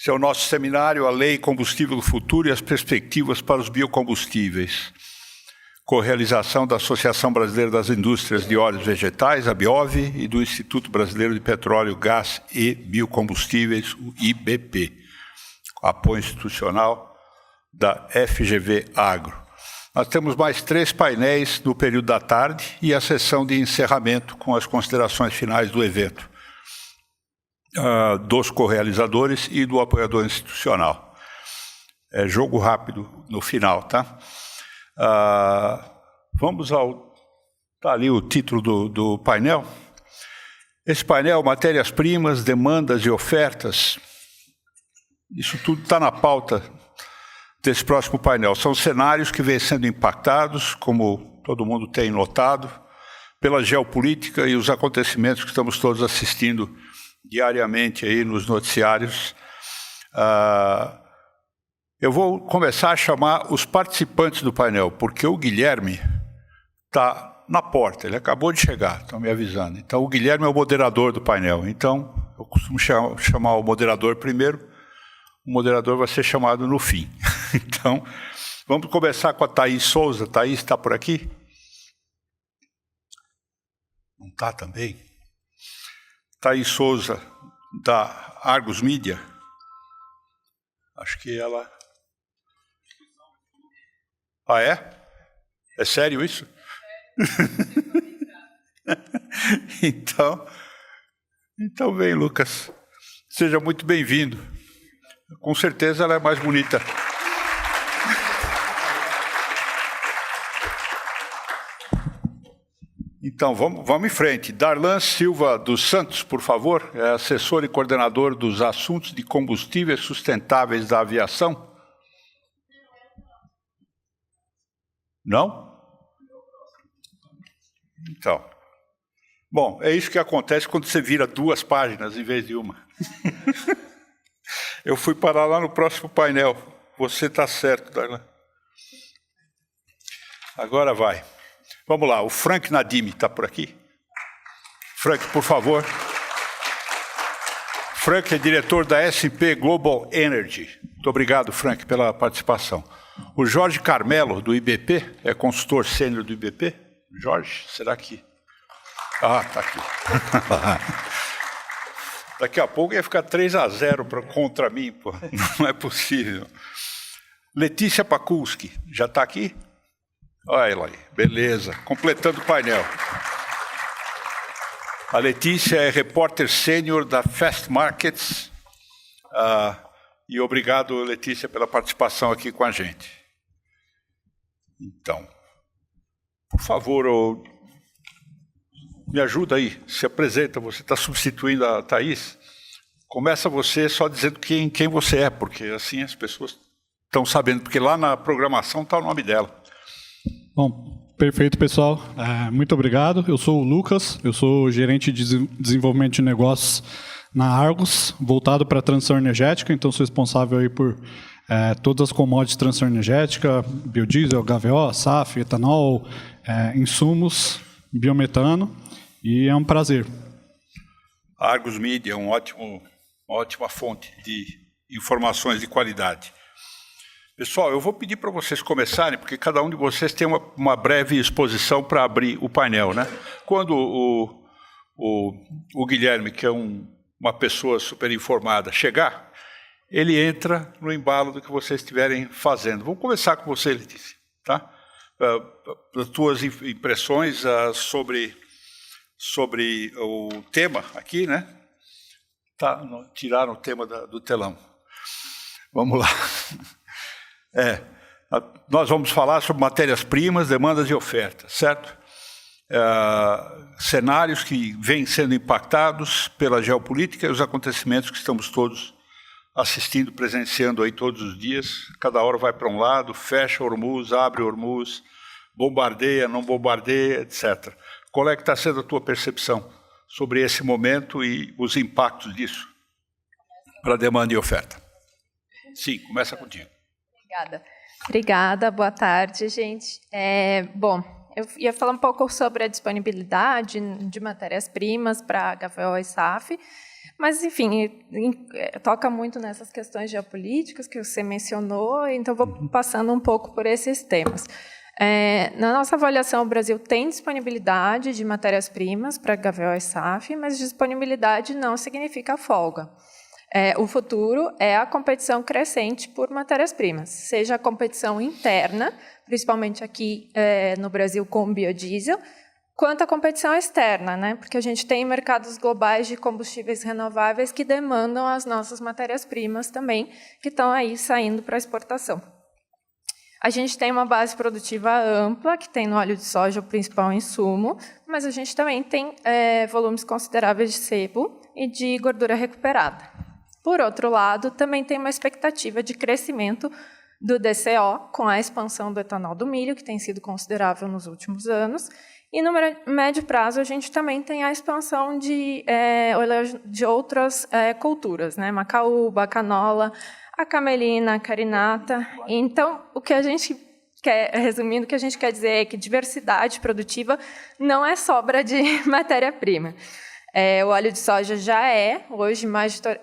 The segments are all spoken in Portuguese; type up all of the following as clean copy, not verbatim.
Este é o nosso seminário, a Lei Combustível do Futuro e as Perspectivas para os Biocombustíveis, co-realização da Associação Brasileira das Indústrias de Óleos Vegetais, a BIOV, e do Instituto Brasileiro de Petróleo, Gás e Biocombustíveis, o IBP, apoio institucional da FGV Agro. Nós temos mais 3 painéis no período da tarde e a sessão de encerramento com as considerações finais do evento, dos co-realizadores e do apoiador institucional. É jogo rápido no final, tá? Vamos ao... Está ali o título do painel. Esse painel, matérias-primas, demandas e ofertas, isso tudo está na pauta desse próximo painel. São cenários que vêm sendo impactados, como todo mundo tem notado, pela geopolítica e os acontecimentos que estamos todos assistindo diariamente aí nos noticiários. Eu vou começar a chamar os participantes do painel, porque o Guilherme está na porta, ele acabou de chegar, estão me avisando. Então, o Guilherme é o moderador do painel. Então, eu costumo chamar o moderador primeiro, o moderador vai ser chamado no fim. Então, vamos começar com a Thaís Souza. Thaís está por aqui? Não está também? Thaís Souza, da Argus Media. Acho que ela... Ah, é? É sério isso? Então vem, Lucas. Seja muito bem-vindo. Com certeza ela é mais bonita. Então, vamos em frente. Darlan Silva dos Santos, por favor, é assessor e coordenador dos assuntos de combustíveis sustentáveis da aviação. Não? Então. Bom, é isso que acontece quando você vira 2 páginas em vez de uma. Eu fui parar lá no próximo painel. Você está certo, Darlan. Agora vai. Vamos lá, o Frank Nadim está por aqui. Frank, por favor. Frank é diretor da S&P Global Energy. Muito obrigado, Frank, pela participação. O Jorge Carmelo, do IBP, é consultor sênior do IBP. Jorge, será que... Ah, está aqui. Daqui a pouco ia ficar 3-0 contra mim, pô. Não é possível. Letícia Pakulski, já está aqui? Olha ela aí, beleza. Completando o painel. A Letícia é repórter sênior da Fast Markets. E obrigado, Letícia, pela participação aqui com a gente. Então, por favor, me ajuda aí, se apresenta, você está substituindo a Thaís. Começa você só dizendo quem você é, porque assim as pessoas estão sabendo, porque lá na programação está o nome dela. Bom, perfeito, pessoal. Muito obrigado. Eu sou o Lucas, eu sou gerente de desenvolvimento de negócios na Argus, voltado para a transição energética, então sou responsável aí por todas as commodities de transição energética, biodiesel, HVO, SAF, etanol, insumos, biometano, e é um prazer. A Argus Media é uma ótima fonte de informações de qualidade. Pessoal, eu vou pedir para vocês começarem, porque cada um de vocês tem uma breve exposição para abrir o painel, né? Quando o Guilherme, que é uma pessoa super informada, chegar, ele entra no embalo do que vocês estiverem fazendo. Vamos começar com você, Letícia, tá? As tuas impressões sobre o tema aqui, né? Tá, tiraram o tema do telão. Vamos lá. Nós vamos falar sobre matérias-primas, demandas e ofertas, certo? Cenários que vêm sendo impactados pela geopolítica e os acontecimentos que estamos todos assistindo, presenciando aí todos os dias. Cada hora vai para um lado, fecha Hormuz, abre Hormuz, bombardeia, não bombardeia, etc. Qual é que está sendo a tua percepção sobre esse momento e os impactos disso para demanda e oferta? Sim, começa contigo. Obrigada, boa tarde, gente. Bom, eu ia falar um pouco sobre a disponibilidade de matérias-primas para HVO e SAF, mas, enfim, toca muito nessas questões geopolíticas que você mencionou, então vou passando um pouco por esses temas. Na nossa avaliação, o Brasil tem disponibilidade de matérias-primas para HVO e SAF, mas disponibilidade não significa folga. O futuro é a competição crescente por matérias-primas, seja a competição interna, principalmente aqui no Brasil com o biodiesel, quanto a competição externa, né? Porque a gente tem mercados globais de combustíveis renováveis que demandam as nossas matérias-primas também, que estão aí saindo para exportação. A gente tem uma base produtiva ampla, que tem no óleo de soja o principal insumo, mas a gente também tem volumes consideráveis de sebo e de gordura recuperada. Por outro lado, também tem uma expectativa de crescimento do DCO, com a expansão do etanol do milho, que tem sido considerável nos últimos anos, e no médio prazo a gente também tem a expansão de outras culturas, né? Macaúba, canola, a camelina, a carinata. Então, o que a gente quer, resumindo, o que a gente quer dizer é que diversidade produtiva não é sobra de matéria-prima. O óleo de soja já é, hoje,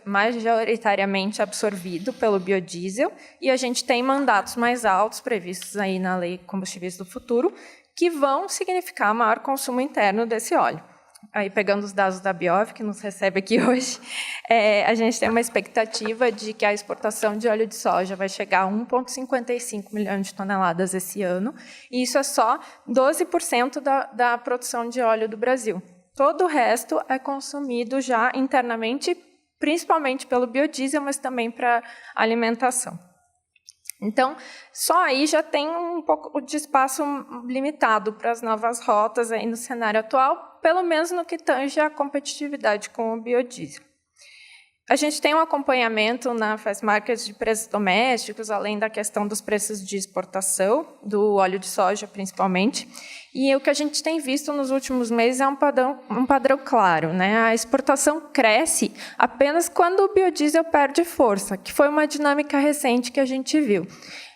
majoritariamente absorvido pelo biodiesel, e a gente tem mandatos mais altos previstos aí na Lei Combustíveis do Futuro, que vão significar maior consumo interno desse óleo. Aí, pegando os dados da Biov, que nos recebe aqui hoje, a gente tem uma expectativa de que a exportação de óleo de soja vai chegar a 1,55 milhões de toneladas esse ano, e isso é só 12% da produção de óleo do Brasil. Todo o resto é consumido já internamente, principalmente pelo biodiesel, mas também para alimentação. Então, só aí já tem um pouco de espaço limitado para as novas rotas aí no cenário atual, pelo menos no que tange a competitividade com o biodiesel. A gente tem um acompanhamento na Fast Market de preços domésticos, além da questão dos preços de exportação, do óleo de soja principalmente, e o que a gente tem visto nos últimos meses é um padrão claro, né? A exportação cresce apenas quando o biodiesel perde força, que foi uma dinâmica recente que a gente viu.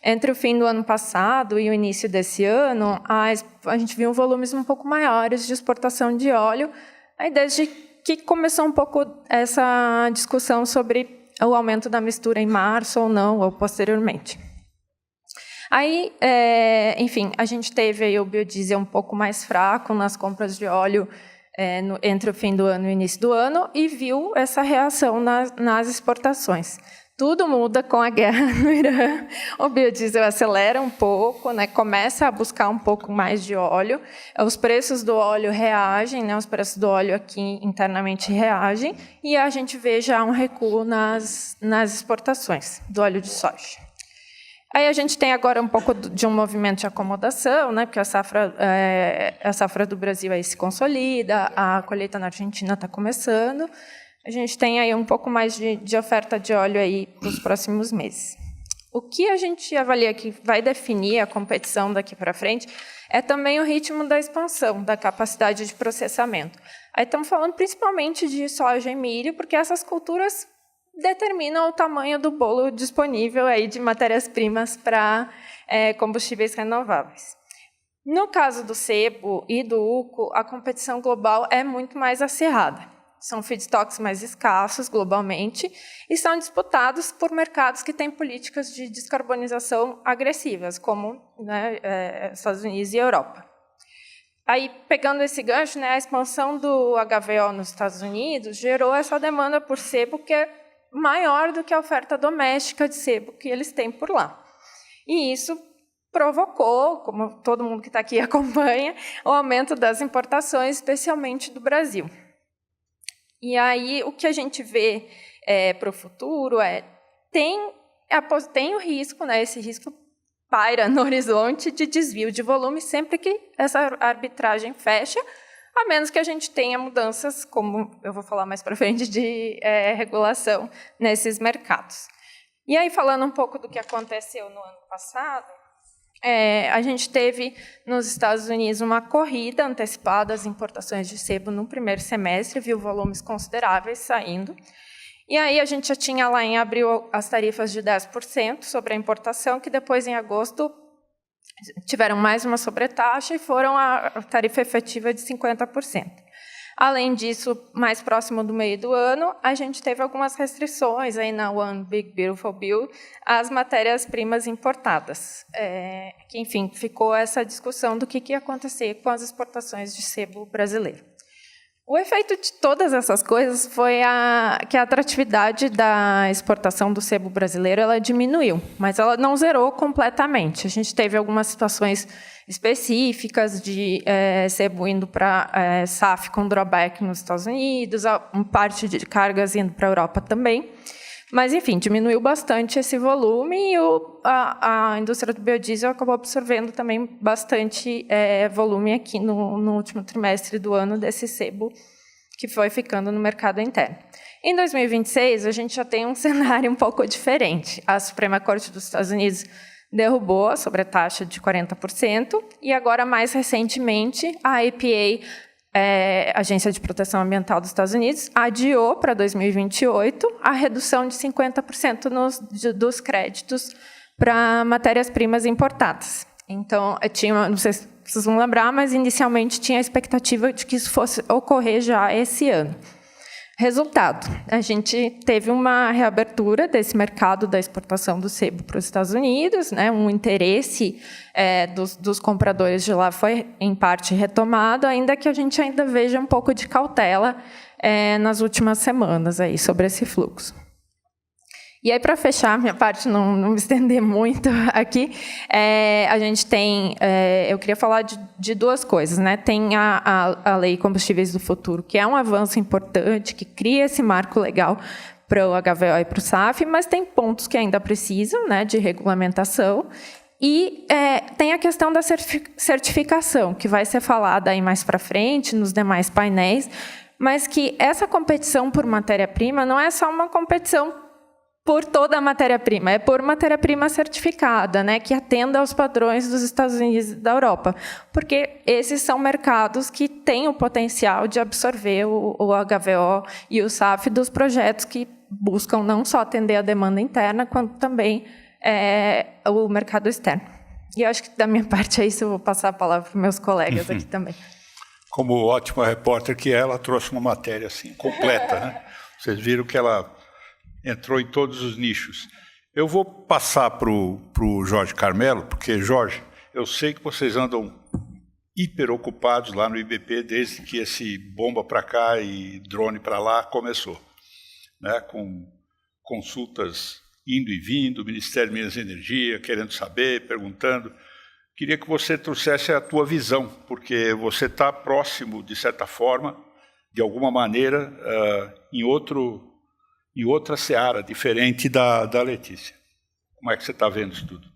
Entre o fim do ano passado e o início desse ano, a gente viu volumes um pouco maiores de exportação de óleo, aí desde que começou um pouco essa discussão sobre o aumento da mistura em março ou não, ou posteriormente. Aí, enfim, a gente teve aí o biodiesel um pouco mais fraco nas compras de óleo entre o fim do ano e o início do ano e viu essa reação nas exportações. Tudo muda com a guerra no Irã, o biodiesel acelera um pouco, né, começa a buscar um pouco mais de óleo, os preços do óleo reagem, né, os preços do óleo aqui internamente reagem, e a gente vê já um recuo nas exportações do óleo de soja. Aí a gente tem agora um pouco de um movimento de acomodação, né, porque a safra do Brasil aí se consolida, a colheita na Argentina está começando. A gente tem aí um pouco mais de oferta de óleo aí para os próximos meses. O que a gente avalia que vai definir a competição daqui para frente é também o ritmo da expansão, da capacidade de processamento. Aí estamos falando principalmente de soja e milho, porque essas culturas determinam o tamanho do bolo disponível aí de matérias-primas para combustíveis renováveis. No caso do sebo e do uco, a competição global é muito mais acirrada. São feedstocks mais escassos globalmente e são disputados por mercados que têm políticas de descarbonização agressivas, como, né, Estados Unidos e Europa. Aí, pegando esse gancho, né, a expansão do HVO nos Estados Unidos gerou essa demanda por sebo que é maior do que a oferta doméstica de sebo que eles têm por lá. E isso provocou, como todo mundo que está aqui acompanha, o aumento das importações, especialmente do Brasil. E aí, o que a gente vê para o futuro tem o risco, né, esse risco paira no horizonte de desvio de volume sempre que essa arbitragem fecha, a menos que a gente tenha mudanças, como eu vou falar mais para frente, de regulação nesses mercados. E aí, falando um pouco do que aconteceu no ano passado, a gente teve nos Estados Unidos uma corrida antecipada às importações de sebo no primeiro semestre, viu volumes consideráveis saindo. E aí a gente já tinha lá em abril as tarifas de 10% sobre a importação, que depois, em agosto, tiveram mais uma sobretaxa e foram a tarifa efetiva de 50%. Além disso, mais próximo do meio do ano, a gente teve algumas restrições aí na One Big Beautiful Bill às matérias-primas importadas. Que, enfim, ficou essa discussão do que ia acontecer com as exportações de sebo brasileiro. O efeito de todas essas coisas foi que a atratividade da exportação do sebo brasileiro ela diminuiu, mas ela não zerou completamente. A gente teve algumas situações específicas de sebo indo para SAF com drawback nos Estados Unidos, parte de cargas indo para a Europa também. Mas, enfim, diminuiu bastante esse volume e a indústria do biodiesel acabou absorvendo também bastante volume aqui no último trimestre do ano desse sebo que foi ficando no mercado interno. Em 2026, a gente já tem um cenário um pouco diferente. A Suprema Corte dos Estados Unidos derrubou a sobretaxa de 40% e agora, mais recentemente, a EPA, Agência de Proteção Ambiental dos Estados Unidos, adiou para 2028 a redução de 50% dos créditos para matérias-primas importadas. Então, não sei se vocês vão lembrar, mas inicialmente tinha a expectativa de que isso fosse ocorrer já esse ano. Resultado, a gente teve uma reabertura desse mercado da exportação do sebo para os Estados Unidos, né, um interesse dos compradores de lá foi, em parte, retomado, ainda que a gente ainda veja um pouco de cautela nas últimas semanas aí, sobre esse fluxo. E aí, para fechar minha parte, não me estender muito aqui, a gente tem, eu queria falar de duas coisas, né? Tem a Lei Combustíveis do Futuro, que é um avanço importante, que cria esse marco legal para o HVO e para o SAF, mas tem pontos que ainda precisam, né, de regulamentação. E tem a questão da certificação, que vai ser falada aí mais para frente, nos demais painéis, mas que essa competição por matéria-prima não é só uma competição por toda a matéria-prima, é por matéria-prima certificada, né, que atenda aos padrões dos Estados Unidos e da Europa, porque esses são mercados que têm o potencial de absorver o HVO e o SAF dos projetos que buscam não só atender a demanda interna, quanto também o mercado externo. E eu acho que, da minha parte, é isso. Eu vou passar a palavra para meus colegas aqui também. Como ótima repórter que ela trouxe uma matéria assim, completa, né? Vocês viram que ela entrou em todos os nichos. Eu vou passar para o Jorge Carmelo, porque, Jorge, eu sei que vocês andam hiper ocupados lá no IBP desde que esse bomba para cá e drone para lá começou, né? Com consultas indo e vindo, Ministério de Minas e Energia, querendo saber, perguntando. Queria que você trouxesse a tua visão, porque você está próximo, de certa forma, de alguma maneira, em outra seara, diferente da Letícia. Como é que você está vendo isso tudo?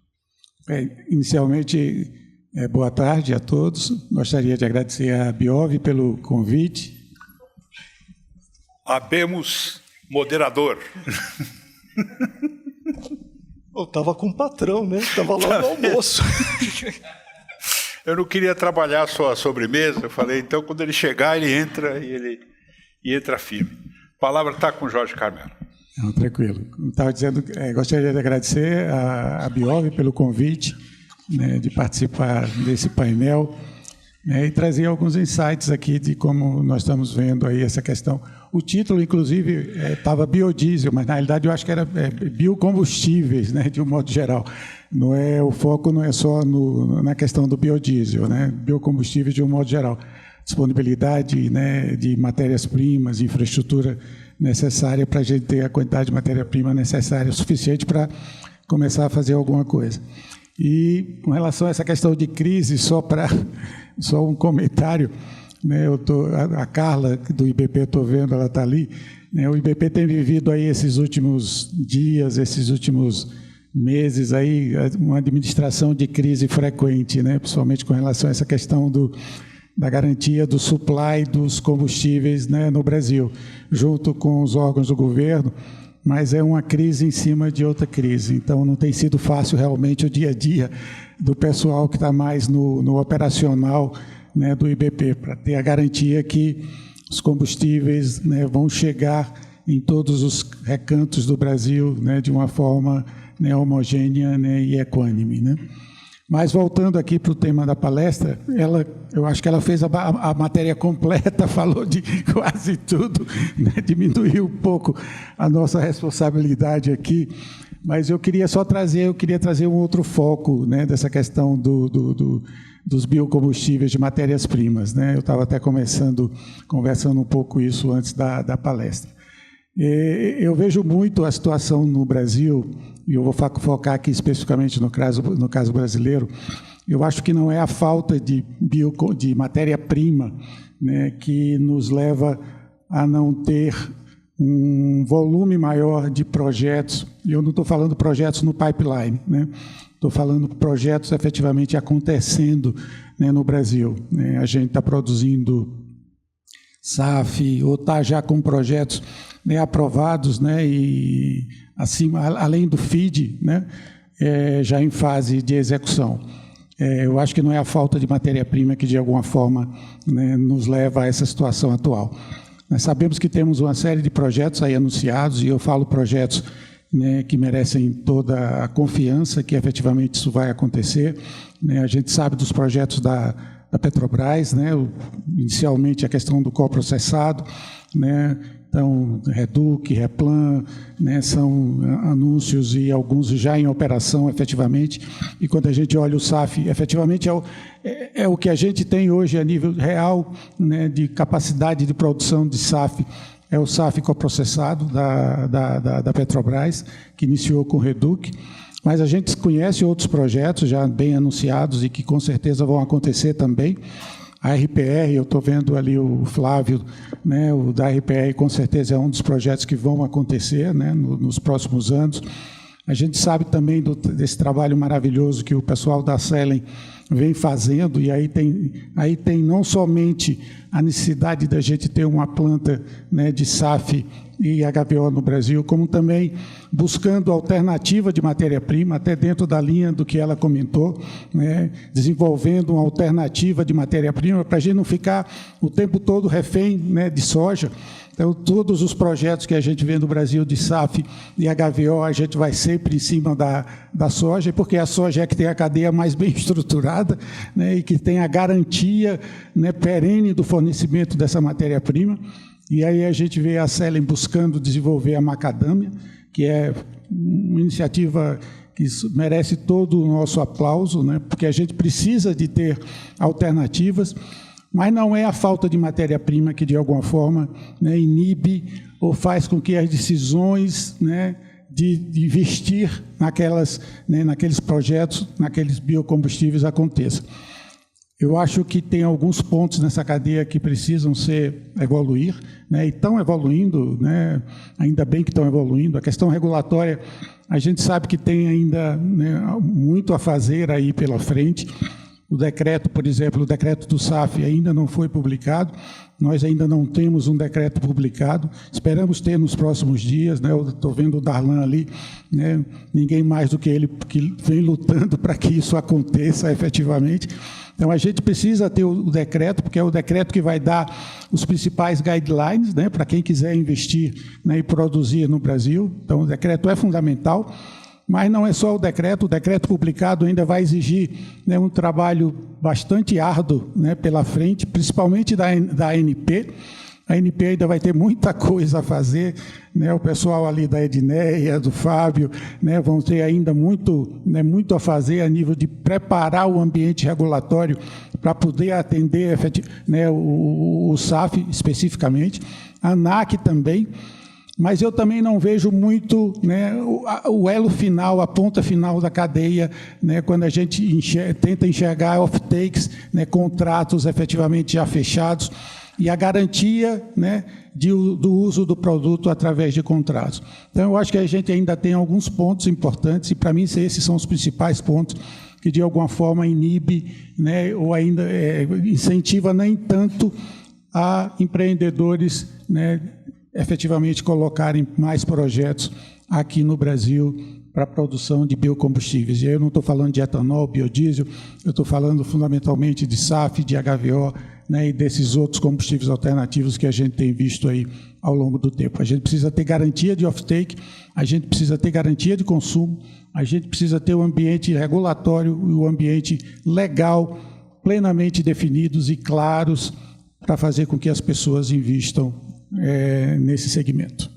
Inicialmente, boa tarde a todos. Gostaria de agradecer à Biov pelo convite. Habemos moderador. Eu estava com o patrão, né? Estava lá no almoço. Eu não queria trabalhar só a sobremesa. Eu falei, então, quando ele chegar, ele entra e ele entra firme. A palavra está com o Jorge Carmelo. Não, tranquilo. Como estava dizendo, gostaria de agradecer a Biov pelo convite, né, de participar desse painel, né, e trazer alguns insights aqui de como nós estamos vendo aí essa questão. O título, inclusive, estava biodiesel, mas na realidade eu acho que era biocombustíveis, né, de um modo geral. O foco não é só na questão do biodiesel, né, biocombustíveis de um modo geral. Disponibilidade, né, de matérias-primas, infraestrutura necessária para a gente ter a quantidade de matéria-prima necessária, suficiente para começar a fazer alguma coisa. E com relação a essa questão de crise, só um comentário, né, a Carla do IBP, estou vendo, ela está ali, né, o IBP tem vivido aí esses últimos dias, esses últimos meses aí, uma administração de crise frequente, né, principalmente com relação a essa questão da garantia do supply dos combustíveis, né, no Brasil, junto com os órgãos do governo, mas é uma crise em cima de outra crise. Então, não tem sido fácil realmente o dia a dia do pessoal que está mais no operacional, né, do IBP, para ter a garantia que os combustíveis, né, vão chegar em todos os recantos do Brasil, né, de uma forma, né, homogênea, né, e equânime, né. Mas voltando aqui para o tema da palestra, eu acho que ela fez a matéria completa, falou de quase tudo, né? Diminuiu um pouco a nossa responsabilidade aqui, mas eu queria trazer um outro foco, né, dessa questão dos biocombustíveis de matérias-primas, né? Eu estava até conversando um pouco isso antes da palestra. Eu vejo muito a situação no Brasil, e eu vou focar aqui especificamente no caso brasileiro. Eu acho que não é a falta de matéria-prima, né, que nos leva a não ter um volume maior de projetos. E eu não estou falando projetos no pipeline, né? Estou falando projetos efetivamente acontecendo, né, no Brasil, né? A gente está produzindo SAF, ou está já com projetos, né, aprovados, né, e assim, além do FID, né, já em fase de execução. Eu acho que não é a falta de matéria-prima que, de alguma forma, né, nos leva a essa situação atual. Nós sabemos que temos uma série de projetos aí anunciados, e eu falo projetos, né, que merecem toda a confiança que efetivamente isso vai acontecer, né? A gente sabe dos projetos da Petrobras, né, inicialmente a questão do coprocessado, né? Então, Reduc, Replan, né, são anúncios e alguns já em operação, efetivamente. E quando a gente olha o SAF, efetivamente é o que a gente tem hoje a nível real, né, de capacidade de produção de SAF, é o SAF coprocessado da Petrobras, que iniciou com o Reduc. Mas a gente conhece outros projetos já bem anunciados e que com certeza vão acontecer também. A RPR, eu estou vendo ali o Flávio, né, o da RPR com certeza é um dos projetos que vão acontecer, né, nos próximos anos. A gente sabe também desse trabalho maravilhoso que o pessoal da Selen vem fazendo, e aí tem não somente a necessidade da gente ter uma planta, né, de SAF e HVO no Brasil, como também buscando alternativa de matéria-prima, até dentro da linha do que ela comentou, né, desenvolvendo uma alternativa de matéria-prima para a gente não ficar o tempo todo refém, né, de soja. Então, todos os projetos que a gente vê no Brasil de SAF e HVO, a gente vai sempre em cima da soja, porque a soja é que tem a cadeia mais bem estruturada, né, e que tem a garantia, né, perene do fornecimento dessa matéria-prima. E aí a gente vê a Selen buscando desenvolver a macadâmia, que é uma iniciativa que merece todo o nosso aplauso, né, porque a gente precisa de ter alternativas. Mas não é a falta de matéria-prima que, de alguma forma, né, inibe ou faz com que as decisões, né, de investir naqueles projetos, naqueles biocombustíveis aconteçam. Eu acho que tem alguns pontos nessa cadeia que precisam evoluir, né, e estão evoluindo, né, ainda bem que estão evoluindo. A questão regulatória, a gente sabe que tem ainda, né, muito a fazer aí pela frente. O decreto, por exemplo, o decreto do SAF ainda não foi publicado, nós ainda não temos um decreto publicado, esperamos ter nos próximos dias, né? Eu estou vendo o Darlan ali, né? Ninguém mais do que ele que vem lutando para que isso aconteça efetivamente. Então, a gente precisa ter o decreto, porque é o decreto que vai dar os principais guidelines, né, para quem quiser investir, né, e produzir no Brasil. Então, o decreto é fundamental. Mas não é só o decreto publicado ainda vai exigir, né, um trabalho bastante árduo, né, pela frente, principalmente da ANP. A ANP ainda vai ter muita coisa a fazer, né, o pessoal ali da Edneia, do Fábio, né, vão ter ainda muito, né, muito a fazer a nível de preparar o ambiente regulatório para poder atender, né, o SAF especificamente, a ANAC também. Mas eu também não vejo muito, né, o elo final, a ponta final da cadeia, né, quando a gente tenta enxergar off-takes, né, contratos efetivamente já fechados, e a garantia, né, do uso do produto através de contratos. Então, eu acho que a gente ainda tem alguns pontos importantes, e para mim esses são os principais pontos que de alguma forma inibe, né, ou ainda incentiva nem tanto a empreendedores, né, efetivamente colocarem mais projetos aqui no Brasil para a produção de biocombustíveis. E eu não estou falando de etanol, biodiesel, eu estou falando fundamentalmente de SAF, de HVO, né, e desses outros combustíveis alternativos que a gente tem visto aí ao longo do tempo. A gente precisa ter garantia de off-take, a gente precisa ter garantia de consumo, a gente precisa ter o ambiente regulatório e o ambiente legal plenamente definidos e claros para fazer com que as pessoas invistam nesse segmento.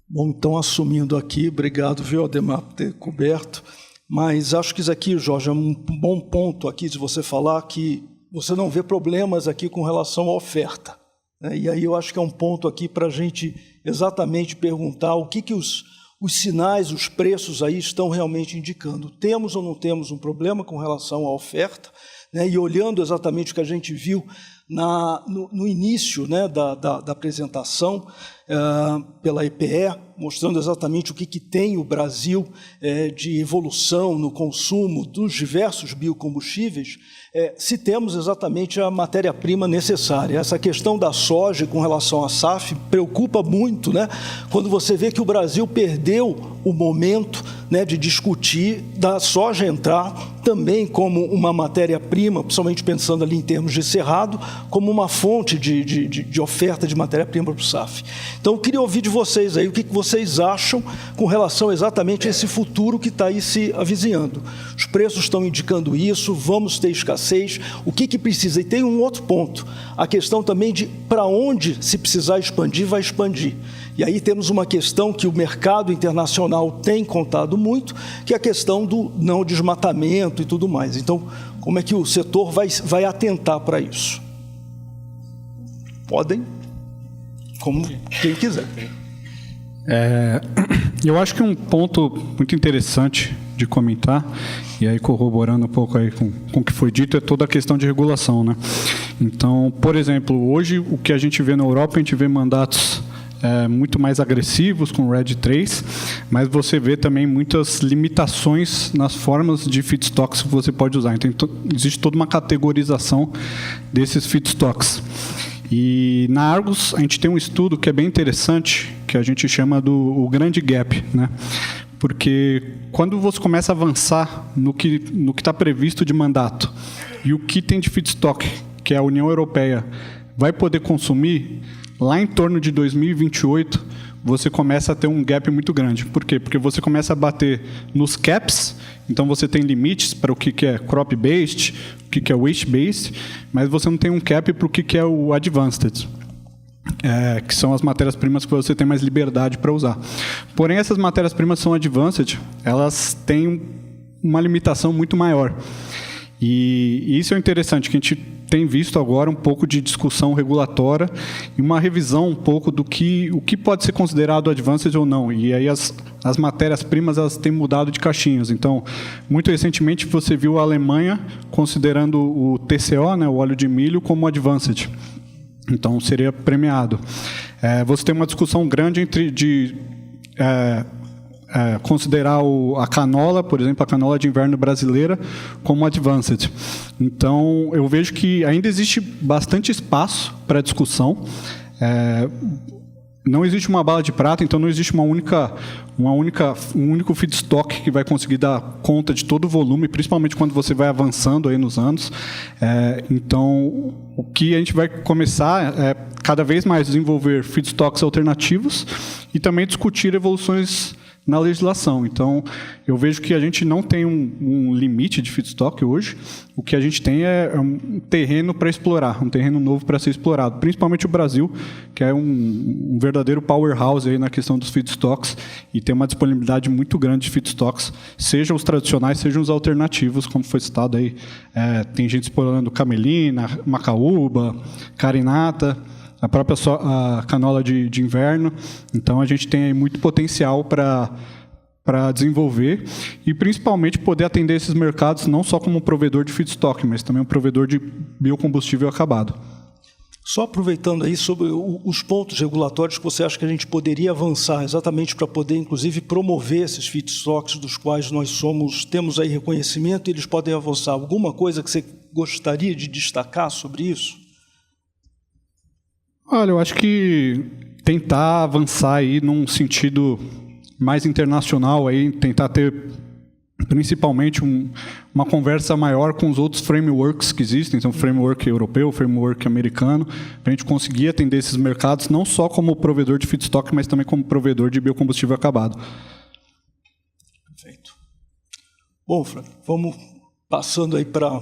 Bom, então, assumindo aqui, obrigado, viu, Ademar, por ter coberto, mas acho que isso aqui, Jorge, é um bom ponto aqui de você falar que você não vê problemas aqui com relação à oferta, né? E aí eu acho que é um ponto aqui para a gente exatamente perguntar o que os sinais, os preços aí estão realmente indicando. Temos ou não temos um problema com relação à oferta, né? E olhando exatamente o que a gente viu no início, né, da apresentação pela EPE, mostrando exatamente o que tem o Brasil de evolução no consumo dos diversos biocombustíveis, se temos exatamente a matéria-prima necessária. Essa questão da soja com relação à SAF preocupa muito, né? Quando você vê que o Brasil perdeu o momento, né, de discutir da soja entrar também como uma matéria-prima, principalmente pensando ali em termos de cerrado, como uma fonte de oferta de matéria-prima para o SAF. Então, eu queria ouvir de vocês aí o que vocês acham com relação exatamente a esse futuro que está aí se avizinhando. Os preços estão indicando isso, vamos ter escassez, o que precisa? E tem um outro ponto, a questão também de para onde, se precisar expandir, vai expandir. E aí temos uma questão que o mercado internacional tem contado muito, que é a questão do não desmatamento e tudo mais. Então, como é que o setor vai atentar para isso? Podem, como quem quiser. Eu acho que um ponto muito interessante de comentar, e aí corroborando um pouco aí com o que foi dito, é toda a questão de regulação, né? Então, por exemplo, hoje o que a gente vê na Europa, a gente vê mandatos muito mais agressivos com o RED 3, mas você vê também muitas limitações nas formas de feedstocks que você pode usar. Então, existe toda uma categorização desses feedstocks. E na Argos, a gente tem um estudo que é bem interessante, que a gente chama do grande gap, né? Porque quando você começa a avançar no que está previsto de mandato e o que tem de feedstock, que a União Europeia vai poder consumir, lá em torno de 2028, você começa a ter um gap muito grande. Por quê? Porque você começa a bater nos caps, então você tem limites para o que é crop-based, o que é waste-based, mas você não tem um cap para o que é o advanced, que são as matérias-primas que você tem mais liberdade para usar. Porém, essas matérias-primas são advanced, elas têm uma limitação muito maior. E isso é interessante, que a gente tem visto agora um pouco de discussão regulatória e uma revisão um pouco do o que pode ser considerado advanced ou não. E aí as matérias-primas elas têm mudado de caixinhas. Então, muito recentemente você viu a Alemanha considerando o TCO, né, o óleo de milho, como advanced. Então, seria premiado. Você tem uma discussão grande entre considerar a canola, por exemplo, a canola de inverno brasileira, como advanced. Então, eu vejo que ainda existe bastante espaço para discussão. Não existe uma bala de prata, então não existe um único feedstock que vai conseguir dar conta de todo o volume, principalmente quando você vai avançando aí nos anos. Então, o que a gente vai começar é cada vez mais desenvolver feedstocks alternativos e também discutir evoluções na legislação. Então, eu vejo que a gente não tem um limite de feedstock hoje. O que a gente tem é um terreno para explorar, um terreno novo para ser explorado. Principalmente o Brasil, que é um verdadeiro powerhouse aí na questão dos feedstocks e tem uma disponibilidade muito grande de feedstocks, sejam os tradicionais, sejam os alternativos, como foi citado aí. Tem gente explorando camelina, macaúba, carinata, a própria a canola de inverno. Então, a gente tem aí muito potencial para desenvolver e, principalmente, poder atender esses mercados não só como um provedor de feedstock, mas também um provedor de biocombustível acabado. Só aproveitando aí sobre os pontos regulatórios que você acha que a gente poderia avançar exatamente para poder, inclusive, promover esses feedstocks dos quais nós temos aí reconhecimento e eles podem avançar. Alguma coisa que você gostaria de destacar sobre isso? Olha, eu acho que tentar avançar aí num sentido mais internacional, aí, tentar ter principalmente uma conversa maior com os outros frameworks que existem, então framework europeu, framework americano, para a gente conseguir atender esses mercados não só como provedor de feedstock, mas também como provedor de biocombustível acabado. Perfeito. Bom, Fran, vamos passando aí para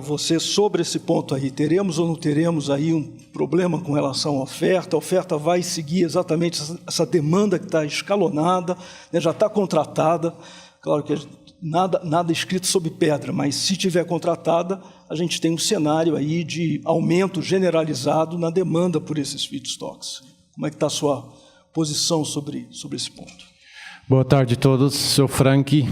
você sobre esse ponto aí. Teremos ou não teremos aí um problema com relação à oferta? A oferta vai seguir exatamente essa demanda que está escalonada, né, já está contratada. Claro que nada escrito sob pedra, mas se tiver contratada, a gente tem um cenário aí de aumento generalizado na demanda por esses feedstocks. Como é que está a sua posição sobre esse ponto? Boa tarde a todos, sou Frank,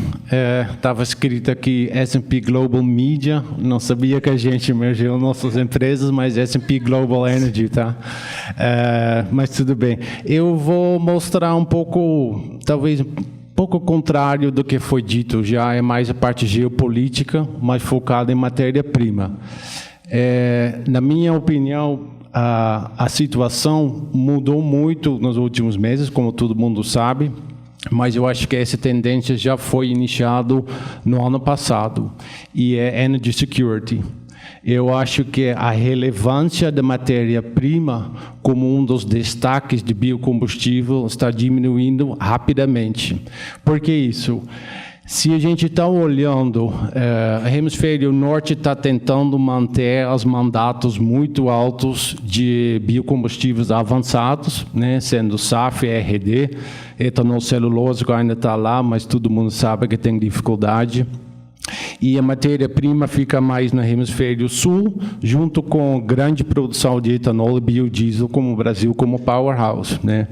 estava escrito aqui S&P Global Media, não sabia que a gente mergeu nossas empresas, mas S&P Global Energy, tá? Mas tudo bem. Eu vou mostrar um pouco, talvez um pouco contrário do que foi dito, já é mais a parte geopolítica, mais focada em matéria-prima. Na minha opinião, a situação mudou muito nos últimos meses, como todo mundo sabe, mas eu acho que essa tendência já foi iniciada no ano passado, e é Energy Security. Eu acho que a relevância da matéria-prima como um dos destaques de biocombustível está diminuindo rapidamente. Por que isso? Se a gente está olhando, o hemisfério norte está tentando manter os mandatos muito altos de biocombustíveis avançados, né, sendo SAF e RD, etanol celulósico ainda está lá, mas todo mundo sabe que tem dificuldade. E a matéria-prima fica mais no hemisfério sul, junto com grande produção de etanol e biodiesel, como o Brasil, como powerhouse, né?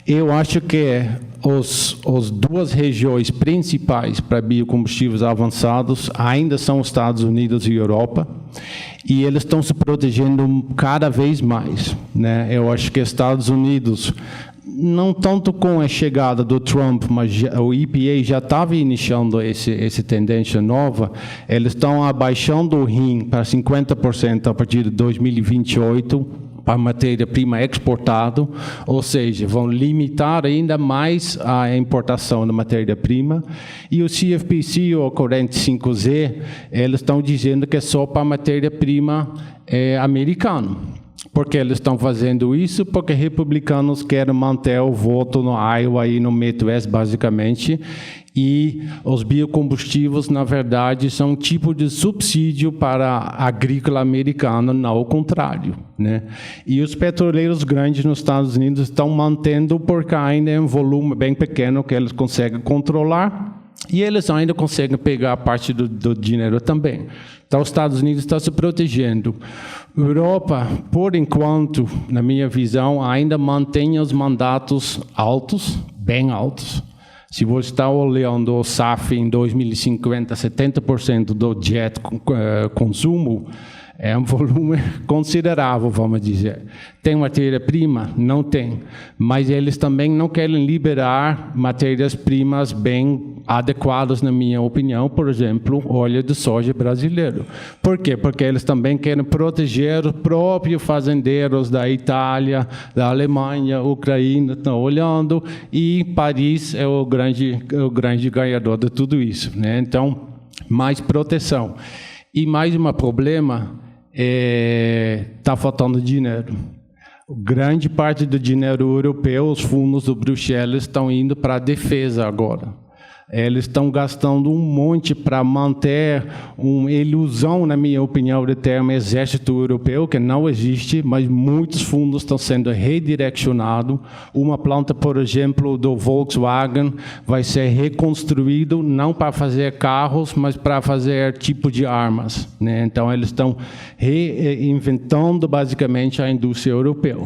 Eu acho que as duas regiões principais para biocombustíveis avançados ainda são os Estados Unidos e Europa, e eles estão se protegendo cada vez mais, né? Eu acho que Estados Unidos, não tanto com a chegada do Trump, mas o EPA já estava iniciando essa tendência nova. Eles estão abaixando o RIN para 50% a partir de 2028 para matéria-prima exportada, ou seja, vão limitar ainda mais a importação da matéria-prima. E o CFPC, ou 45Z, eles estão dizendo que é só para matéria-prima americana. Porque eles estão fazendo isso porque republicanos querem manter o voto no Iowa e no Midwest, basicamente, e os biocombustíveis, na verdade, são um tipo de subsídio para a agrícola americana, não o contrário, né? E os petroleiros grandes nos Estados Unidos estão mantendo porque ainda é um volume bem pequeno que eles conseguem controlar, e eles ainda conseguem pegar parte do dinheiro também. Então, os Estados Unidos estão se protegendo. Europa, por enquanto, na minha visão, ainda mantém os mandatos altos, bem altos. Se você está olhando o SAF em 2050, 70% do jet consumo, é um volume considerável, vamos dizer. Tem matéria-prima? Não tem. Mas eles também não querem liberar matérias-primas bem adequadas, na minha opinião, por exemplo, óleo de soja brasileiro. Por quê? Porque eles também querem proteger os próprios fazendeiros da Itália, da Alemanha, Ucrânia, estão olhando, e Paris é o grande ganhador de tudo isso, né? Então, mais proteção. E mais um problema, está faltando dinheiro. Grande parte do dinheiro europeu, os fundos do Bruxelas, estão indo para a defesa agora. Eles estão gastando um monte para manter uma ilusão, na minha opinião, de ter um exército europeu, que não existe, mas muitos fundos estão sendo redirecionados. Uma planta, por exemplo, do Volkswagen vai ser reconstruído, não para fazer carros, mas para fazer tipo de armas, né? Então, eles estão reinventando, basicamente, a indústria europeia.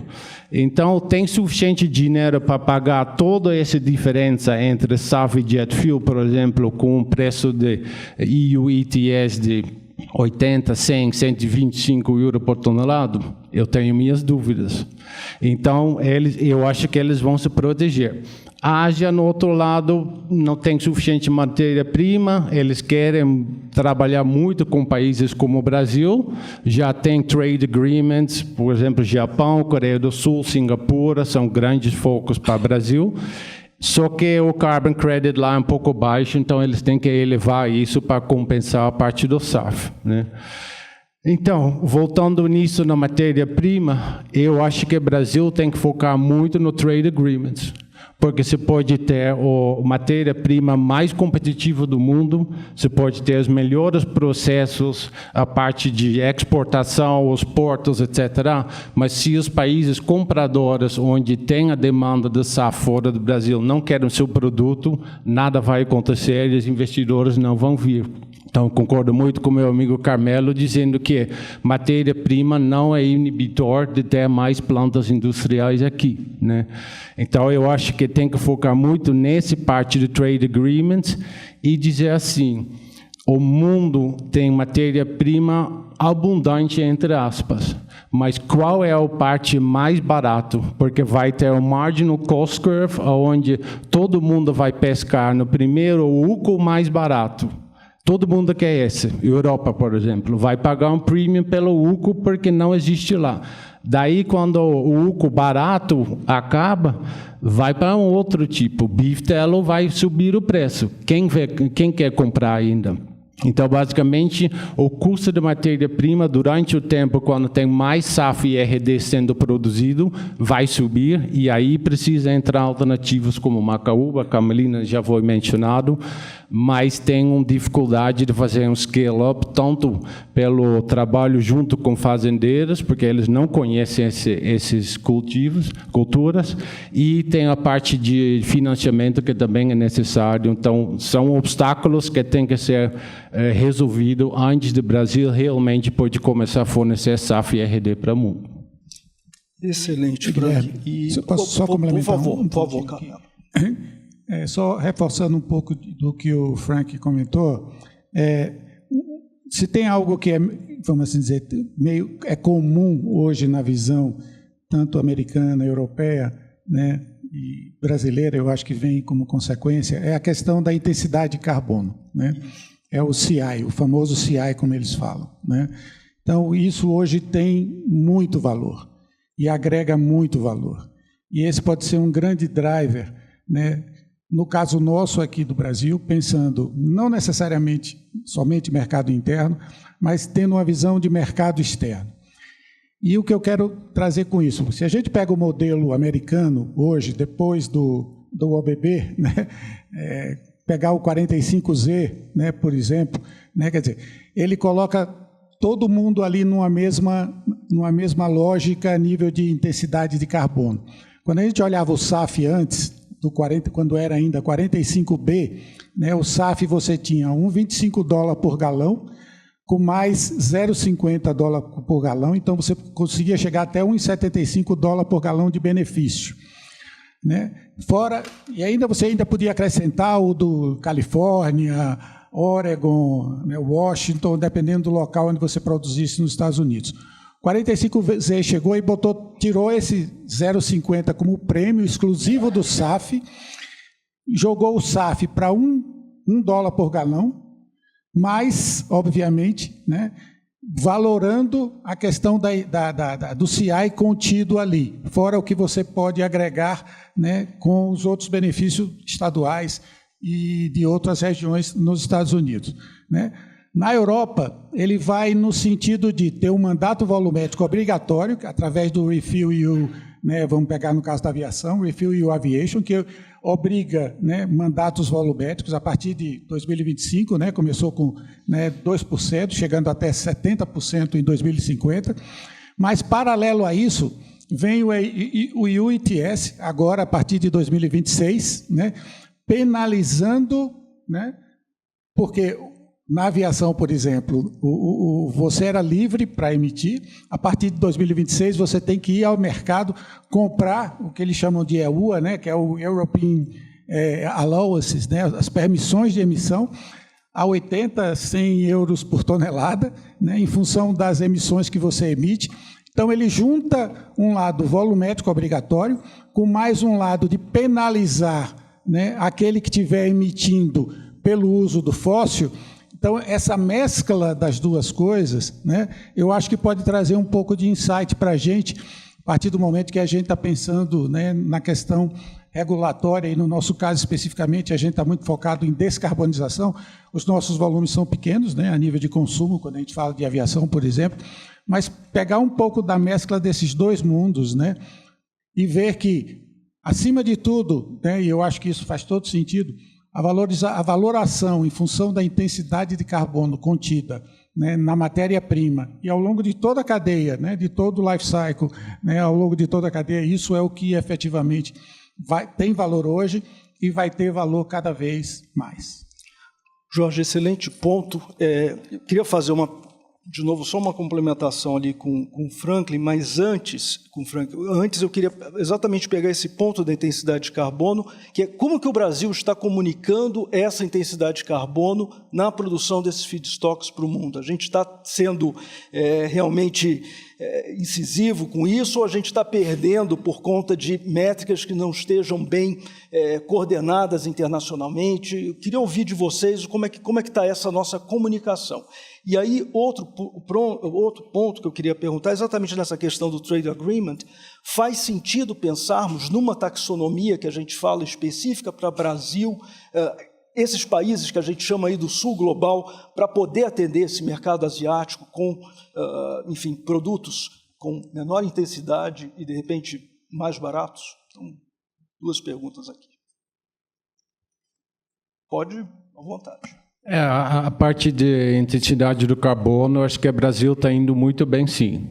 Então, tem suficiente dinheiro para pagar toda essa diferença entre SAF e jet fuel, por exemplo, com um preço de EU ETS de 80, 100, 125 euros por tonelada? Eu tenho minhas dúvidas. Então, eu acho que eles vão se proteger. A Ásia, no outro lado, não tem suficiente matéria-prima, eles querem trabalhar muito com países como o Brasil, já tem trade agreements, por exemplo, Japão, Coreia do Sul, Singapura, são grandes focos para o Brasil. Só que o carbon credit lá é um pouco baixo, então eles têm que elevar isso para compensar a parte do SAF, né? Então, voltando nisso na matéria-prima, eu acho que o Brasil tem que focar muito no trade agreements, porque você pode ter a matéria-prima mais competitiva do mundo, você pode ter os melhores processos, a parte de exportação, os portos, etc. Mas se os países compradores, onde tem a demanda de SAF fora do Brasil, não querem o seu produto, nada vai acontecer e os investidores não vão vir. Então, concordo muito com meu amigo Carmelo, dizendo que matéria-prima não é inibitor de ter mais plantas industriais aqui, né? Então, eu acho que tem que focar muito nessa parte de trade agreements e dizer assim, o mundo tem matéria-prima abundante, entre aspas, mas qual é a parte mais barato? Porque vai ter o marginal cost curve, onde todo mundo vai pescar no primeiro UCO mais barato. Todo mundo quer esse. Europa, por exemplo, vai pagar um premium pelo UCO porque não existe lá. Daí, quando o UCO barato acaba, vai para um outro tipo. Beef tallow vai subir o preço. Quem quer comprar ainda? Então, basicamente, o custo de matéria-prima, durante o tempo, quando tem mais SAF e RD sendo produzido, vai subir, e aí precisa entrar alternativas como macaúba, camelina, já foi mencionado, mas tem uma dificuldade de fazer um scale-up, tanto pelo trabalho junto com fazendeiros, porque eles não conhecem esses culturas, e tem a parte de financiamento que também é necessário. Então, são obstáculos que têm que ser resolvidos antes do Brasil realmente pode começar a fornecer SAF e RD para o mundo. Excelente, Frank. E posso só complementar por favor, Carmelo. Só reforçando um pouco do que o Frank comentou, se tem algo que é, vamos assim dizer, meio comum hoje na visão tanto americana, europeia, né, e brasileira, eu acho que vem como consequência, é a questão da intensidade de carbono, né? É o CI, o famoso CI, como eles falam, né? Então, isso hoje tem muito valor e agrega muito valor. E esse pode ser um grande driver, né? No caso nosso aqui do Brasil, pensando não necessariamente somente mercado interno, mas tendo uma visão de mercado externo. E o que eu quero trazer com isso? Se a gente pega o modelo americano hoje, depois do OBB, né, pegar o 45Z, né, por exemplo, né, quer dizer, ele coloca todo mundo ali numa mesma lógica a nível de intensidade de carbono. Quando a gente olhava o SAF antes, quando era ainda 45B, né, o SAF você tinha $1,25 por galão, com mais $0,50 por galão, então você conseguia chegar até $1,75 por galão de benefício, né? Fora, e ainda você ainda podia acrescentar o do Califórnia, Oregon, né, Washington, dependendo do local onde você produzisse nos Estados Unidos. 45Z chegou e tirou esse 0,50 como prêmio exclusivo do SAF, jogou o SAF para $1 por galão, mas, obviamente, né, valorando a questão do CI contido ali, fora o que você pode agregar, né, com os outros benefícios estaduais e de outras regiões nos Estados Unidos, né? Na Europa, ele vai no sentido de ter um mandato volumétrico obrigatório, através do ReFuelEU, né, vamos pegar no caso da aviação, ReFuelEU Aviation, que obriga, né, mandatos volumétricos a partir de 2025, né, começou com, né, 2%, chegando até 70% em 2050, mas paralelo a isso, vem o EU ETS, agora a partir de 2026, né, penalizando, né, porque na aviação, por exemplo, você era livre para emitir, a partir de 2026 você tem que ir ao mercado comprar o que eles chamam de EUA, né, que é o European Allowances, né, as permissões de emissão, a 80, 100 euros por tonelada, né, em função das emissões que você emite. Então, ele junta um lado volumétrico obrigatório, com mais um lado de penalizar, né, aquele que estiver emitindo pelo uso do fóssil. Então, essa mescla das duas coisas, né, eu acho que pode trazer um pouco de insight para a gente, a partir do momento que a gente está pensando, né, na questão regulatória, e no nosso caso especificamente a gente está muito focado em descarbonização. Os nossos volumes são pequenos, né, a nível de consumo, quando a gente fala de aviação, por exemplo, mas pegar um pouco da mescla desses dois mundos, né, e ver que, acima de tudo, né, e eu acho que isso faz todo sentido, a valoração em função da intensidade de carbono contida, né, na matéria-prima e ao longo de toda a cadeia, né, de todo o life cycle, né, ao longo de toda a cadeia, isso é o que efetivamente tem valor hoje e vai ter valor cada vez mais. Jorge, excelente ponto. Eu queria fazer de novo, só uma complementação ali com o Franklin, mas antes eu queria exatamente pegar esse ponto da intensidade de carbono, que é como que o Brasil está comunicando essa intensidade de carbono na produção desses feedstocks para o mundo. A gente está sendo realmente incisivo com isso, ou a gente está perdendo por conta de métricas que não estejam bem coordenadas internacionalmente? Eu queria ouvir de vocês como é que está essa nossa comunicação. E aí, outro ponto que eu queria perguntar, exatamente nessa questão do Trade Agreement, faz sentido pensarmos numa taxonomia que a gente fala específica para o Brasil, esses países que a gente chama aí do sul global, para poder atender esse mercado asiático com, enfim, produtos com menor intensidade e, de repente, mais baratos? Então, duas perguntas aqui. Pode, à vontade. A parte de intensidade do carbono, acho que o Brasil está indo muito bem, sim.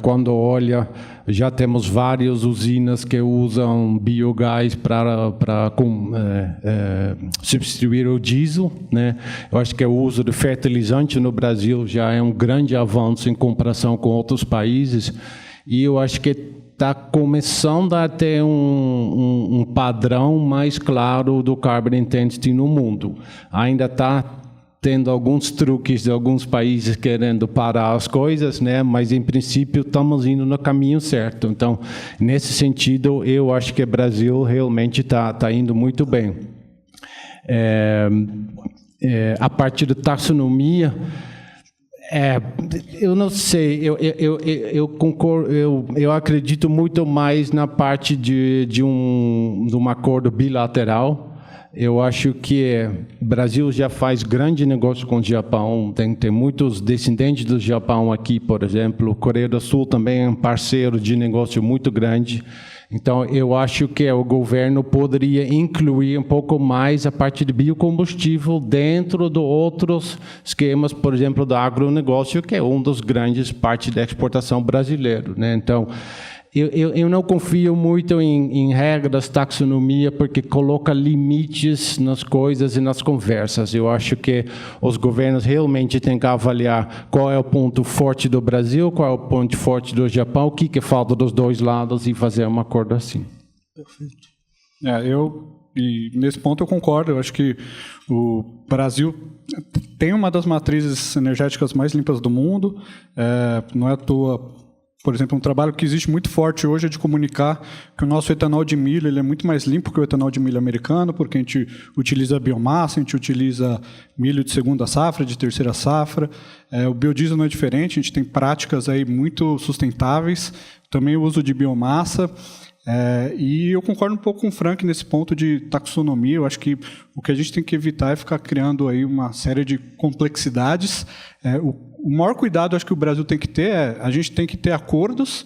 Quando olha, já temos várias usinas que usam biogás para substituir o diesel, né? Eu acho que o uso de fertilizante no Brasil já é um grande avanço em comparação com outros países, e eu acho que está começando a ter um padrão mais claro do carbon intensity no mundo. Ainda está tendo alguns truques de alguns países querendo parar as coisas, né? Mas, em princípio, estamos indo no caminho certo. Então, nesse sentido, eu acho que o Brasil realmente está indo muito bem. A parte da taxonomia, eu não sei, eu concordo, eu acredito muito mais na parte de um acordo bilateral. Eu acho que o Brasil já faz grande negócio com o Japão, tem muitos descendentes do Japão aqui, por exemplo. A Coreia do Sul também é um parceiro de negócio muito grande. Então, eu acho que o governo poderia incluir um pouco mais a parte de biocombustível dentro de outros esquemas, por exemplo, do agronegócio, que é um dos grandes partes da exportação brasileira, né? Então, eu não confio muito em regras, taxonomia, porque coloca limites nas coisas e nas conversas. Eu acho que os governos realmente têm que avaliar qual é o ponto forte do Brasil, qual é o ponto forte do Japão, o que falta dos dois lados e fazer um acordo assim. Perfeito. E nesse ponto eu concordo. Eu acho que o Brasil tem uma das matrizes energéticas mais limpas do mundo. Não é à toa. Por exemplo, um trabalho que existe muito forte hoje é de comunicar que o nosso etanol de milho ele é muito mais limpo que o etanol de milho americano, porque a gente utiliza biomassa, a gente utiliza milho de segunda safra, de terceira safra. O biodiesel não é diferente, a gente tem práticas aí muito sustentáveis, também o uso de biomassa. E eu concordo um pouco com o Frank nesse ponto de taxonomia. Eu acho que o que a gente tem que evitar é ficar criando aí uma série de complexidades. O maior cuidado, acho que o Brasil tem que ter a gente tem que ter acordos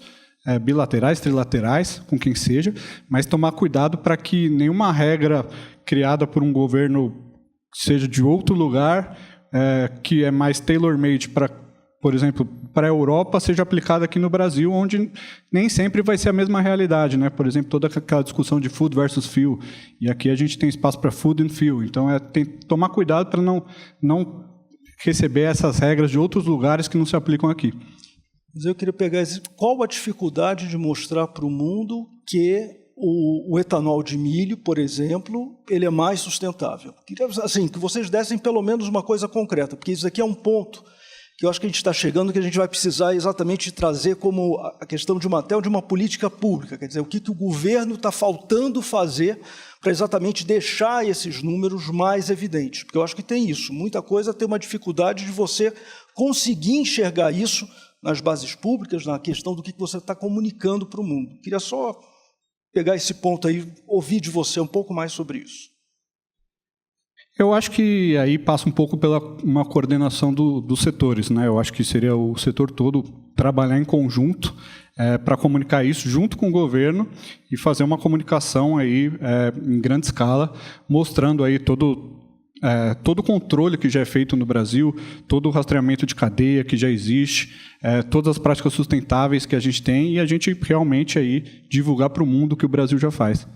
bilaterais, trilaterais, com quem seja, mas tomar cuidado para que nenhuma regra criada por um governo seja de outro lugar, que é mais tailor-made para, por exemplo, para a Europa, seja aplicada aqui no Brasil, onde nem sempre vai ser a mesma realidade, né? Por exemplo, toda aquela discussão de food versus fuel, e aqui a gente tem espaço para food and fuel, então tem que tomar cuidado para não receber essas regras de outros lugares que não se aplicam aqui. Mas eu queria pegar qual a dificuldade de mostrar para o mundo que o etanol de milho, por exemplo, ele é mais sustentável. Queria, assim, que vocês dessem pelo menos uma coisa concreta, porque isso aqui é um ponto que eu acho que a gente está chegando, que a gente vai precisar exatamente trazer como a questão de uma política pública, quer dizer, o que o governo está faltando fazer para exatamente deixar esses números mais evidentes, porque eu acho que tem isso, muita coisa tem uma dificuldade de você conseguir enxergar isso nas bases públicas, na questão do que você está comunicando para o mundo. Queria só pegar esse ponto aí, ouvir de você um pouco mais sobre isso. Eu acho que aí passa um pouco pela uma coordenação dos setores, né? Eu acho que seria o setor todo trabalhar em conjunto para comunicar isso junto com o governo e fazer uma comunicação aí em grande escala, mostrando aí todo o controle que já é feito no Brasil, todo o rastreamento de cadeia que já existe, todas as práticas sustentáveis que a gente tem e a gente realmente aí divulgar para o mundo o que o Brasil já faz.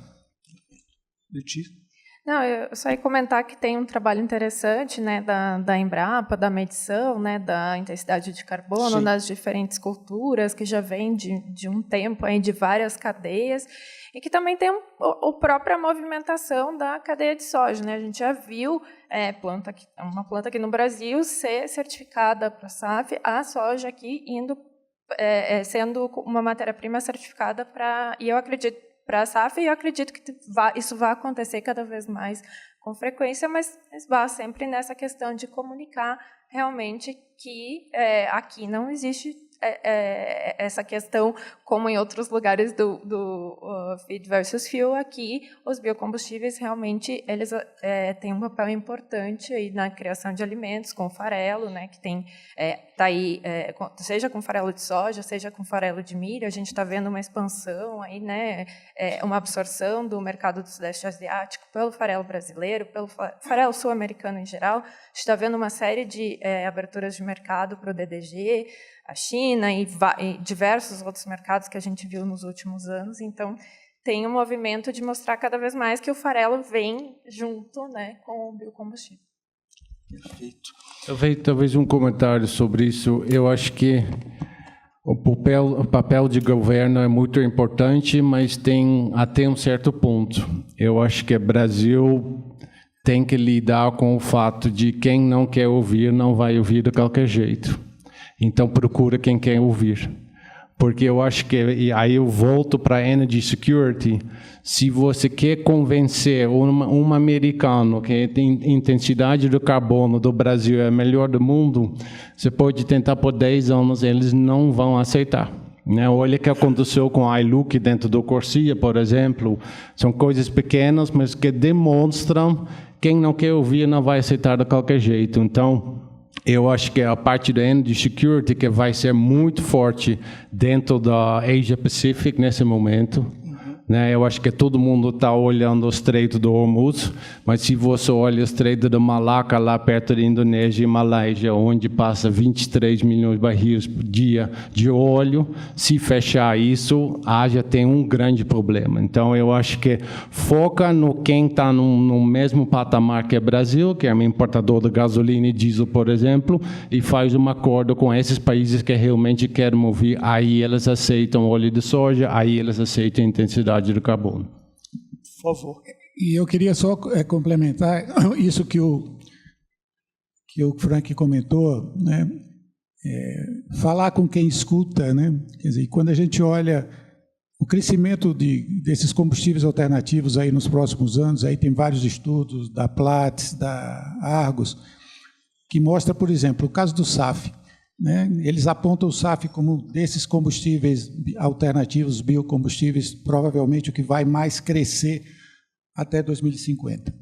Letícia? Não, eu só ia comentar que tem um trabalho interessante, né, da Embrapa, da medição, né, da intensidade de carbono, Sim. nas diferentes culturas, que já vem de um tempo aí, de várias cadeias, e que também tem a própria movimentação da cadeia de soja, né? A gente já viu uma planta aqui no Brasil ser certificada para a SAF, a soja aqui indo sendo uma matéria-prima certificada para a SAF, e eu acredito que isso vai acontecer cada vez mais com frequência, mas vai sempre nessa questão de comunicar realmente que aqui não existe essa questão, como em outros lugares do feed versus fuel. Aqui os biocombustíveis realmente eles têm um papel importante aí na criação de alimentos, com farelo, né, que tem tá aí, seja com farelo de soja, seja com farelo de milho. A gente está vendo uma expansão aí, né, uma absorção do mercado do Sudeste Asiático pelo farelo brasileiro, pelo farelo sul-americano em geral. A gente está vendo uma série de aberturas de mercado para o DDG, a China e diversos outros mercados que a gente viu nos últimos anos. Então, tem um movimento de mostrar cada vez mais que o farelo vem junto, né, com o biocombustível. Perfeito. Talvez um comentário sobre isso. Eu acho que o papel de governo é muito importante, mas tem até um certo ponto. Eu acho que o Brasil tem que lidar com o fato de quem não quer ouvir não vai ouvir de qualquer jeito. Então, procura quem quer ouvir. Porque eu acho que, e aí eu volto para a Energy Security, se você quer convencer um americano que a intensidade do carbono do Brasil é a melhor do mundo, você pode tentar por 10 anos, eles não vão aceitar. Né? Olha o que aconteceu com a iLook dentro do Corsia, por exemplo. São coisas pequenas, mas que demonstram quem não quer ouvir não vai aceitar de qualquer jeito. Então, eu acho que a parte da Energy Security que vai ser muito forte dentro da Asia Pacific nesse momento. Né? Eu acho que todo mundo está olhando o Estreito do Hormuz, mas se você olha o Estreito de Malacca, lá perto da Indonésia e Malásia, onde passa 23 milhões de barris por dia de óleo, se fechar isso, a Ásia tem um grande problema. Então, eu acho que foca no quem está no mesmo patamar que o Brasil, que é um importador de gasolina e diesel, por exemplo, e faz um acordo com esses países que realmente querem mover. Aí eles aceitam óleo de soja, aí eles aceitam a intensidade do carbono. Por favor. E eu queria só complementar isso que o Frank comentou, né? Falar com quem escuta, né? Quer dizer, quando a gente olha o crescimento desses combustíveis alternativos aí nos próximos anos, aí tem vários estudos da Platts, da Argus, que mostra, por exemplo, o caso do SAF. Né? Eles apontam o SAF como desses combustíveis alternativos, biocombustíveis, provavelmente o que vai mais crescer até 2050.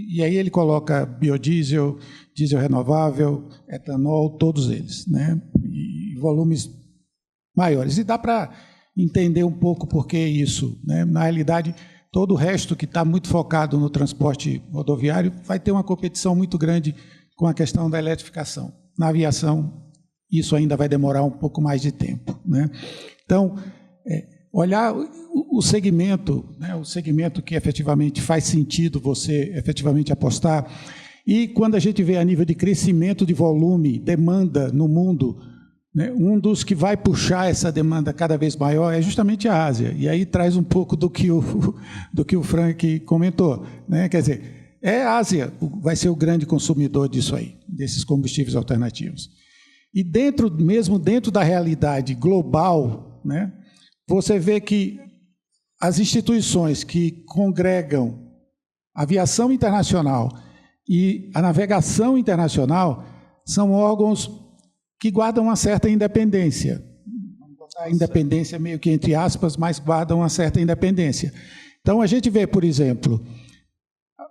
E aí ele coloca biodiesel, diesel renovável, etanol, todos eles, né? E volumes maiores. E dá para entender um pouco por que isso, né? Na realidade, todo o resto que está muito focado no transporte rodoviário vai ter uma competição muito grande com a questão da eletrificação. Na aviação, isso ainda vai demorar um pouco mais de tempo, né? Então, olhar o segmento, né? O segmento que efetivamente faz sentido você efetivamente apostar. E quando a gente vê a nível de crescimento de volume, demanda no mundo, né? Um dos que vai puxar essa demanda cada vez maior é justamente a Ásia. E aí traz um pouco do que o Frank comentou, né? Quer dizer, a Ásia vai ser o grande consumidor disso aí, desses combustíveis alternativos. E mesmo dentro da realidade global, né, você vê que as instituições que congregam a aviação internacional e a navegação internacional são órgãos que guardam uma certa independência. a independência meio que entre aspas, mas guardam uma certa independência. Então, a gente vê, por exemplo,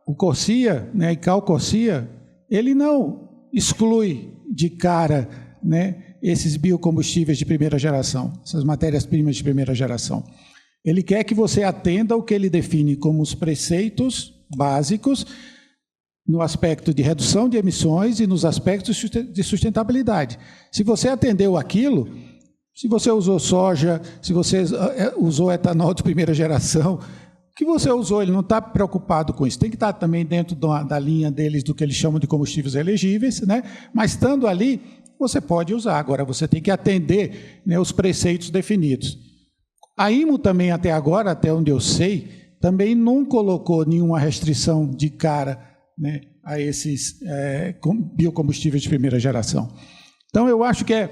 o CORSIA, né, ICAO CORSIA, ele não exclui de cara, né, esses biocombustíveis de primeira geração, essas matérias-primas de primeira geração. Ele quer que você atenda o que ele define como os preceitos básicos no aspecto de redução de emissões e nos aspectos de sustentabilidade. Se você atendeu aquilo, se você usou soja, se você usou etanol de primeira geração, o que você usou, ele não está preocupado com isso. Tem que estar também dentro da linha deles, do que eles chamam de combustíveis elegíveis, né? Mas estando ali, você pode usar. Agora, você tem que atender, né, os preceitos definidos. A IMO também, até agora, até onde eu sei, também não colocou nenhuma restrição de cara, né, a esses biocombustíveis de primeira geração. Então, eu acho que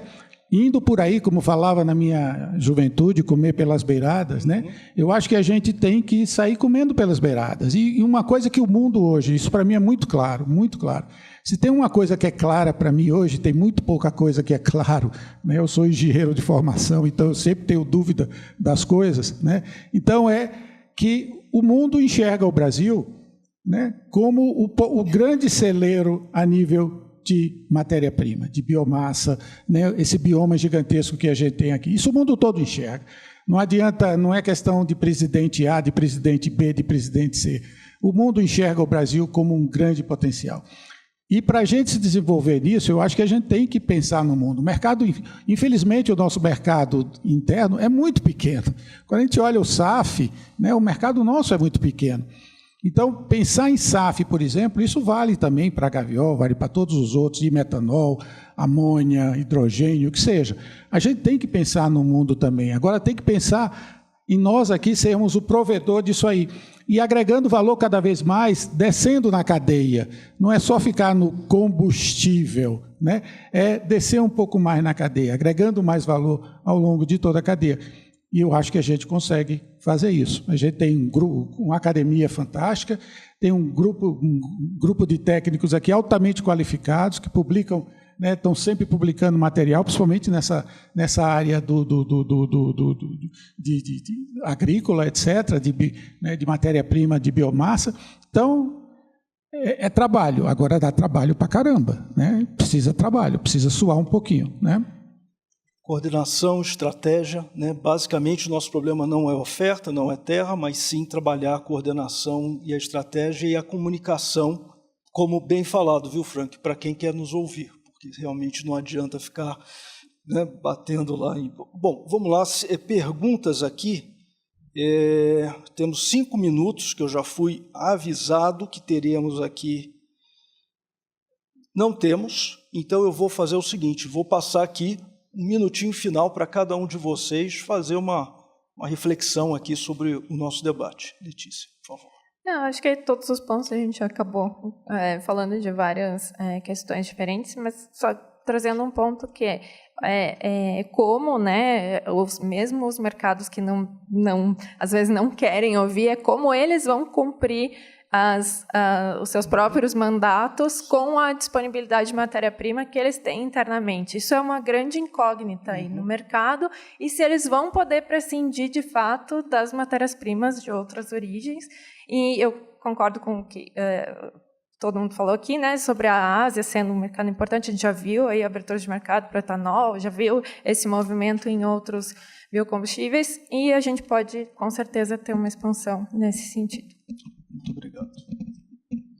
indo por aí, como falava na minha juventude, comer pelas beiradas, né? Eu acho que a gente tem que sair comendo pelas beiradas. E uma coisa que o mundo hoje, isso para mim é muito claro, muito claro. Se tem uma coisa que é clara para mim hoje, tem muito pouca coisa que é claro, né? Eu sou engenheiro de formação, então eu sempre tenho dúvida das coisas, né? Então é que o mundo enxerga o Brasil, né, como o grande celeiro a nível de matéria-prima, de biomassa, né, esse bioma gigantesco que a gente tem aqui. Isso o mundo todo enxerga. Não adianta, não é questão de presidente A, de presidente B, de presidente C. O mundo enxerga o Brasil como um grande potencial. E para a gente se desenvolver nisso, eu acho que a gente tem que pensar no mundo. O mercado, infelizmente, o nosso mercado interno é muito pequeno. Quando a gente olha o SAF, né, o mercado nosso é muito pequeno. Então, pensar em SAF, por exemplo, isso vale também para a Gaviol, vale para todos os outros, e metanol, amônia, hidrogênio, o que seja. A gente tem que pensar no mundo também. Agora, tem que pensar em nós aqui sermos o provedor disso aí. E agregando valor cada vez mais, descendo na cadeia. Não é só ficar no combustível, né? É descer um pouco mais na cadeia, agregando mais valor ao longo de toda a cadeia. E eu acho que a gente consegue fazer isso. A gente tem uma academia fantástica, tem um grupo de técnicos aqui altamente qualificados, que publicam, né, estão sempre publicando material, principalmente nessa área de agrícola, etc., de matéria-prima, de biomassa. Então, é trabalho. Agora dá trabalho para caramba, né? Precisa trabalho, precisa suar um pouquinho, né? Coordenação, estratégia, né? Basicamente, o nosso problema não é oferta, não é terra, mas sim trabalhar a coordenação e a estratégia e a comunicação, como bem falado, viu, Frank, para quem quer nos ouvir, porque realmente não adianta ficar, né, batendo lá. Bom, vamos lá, perguntas aqui. Temos 5 minutos, que eu já fui avisado que teremos aqui. Não temos, então eu vou fazer o seguinte, vou passar aqui um minutinho final para cada um de vocês fazer uma reflexão aqui sobre o nosso debate. Letícia, por favor. Não, acho que todos os pontos a gente acabou falando de várias questões diferentes, mas só trazendo um ponto que é como, né, mesmo os mercados que às vezes não querem ouvir, é como eles vão cumprir os seus próprios mandatos com a disponibilidade de matéria-prima que eles têm internamente. Isso é uma grande incógnita aí no mercado, e se eles vão poder prescindir, de fato, das matérias-primas de outras origens. E eu concordo com o que todo mundo falou aqui, né, sobre a Ásia sendo um mercado importante. A gente já viu aí abertura de mercado para etanol, já viu esse movimento em outros biocombustíveis, e a gente pode, com certeza, ter uma expansão nesse sentido. Muito obrigado.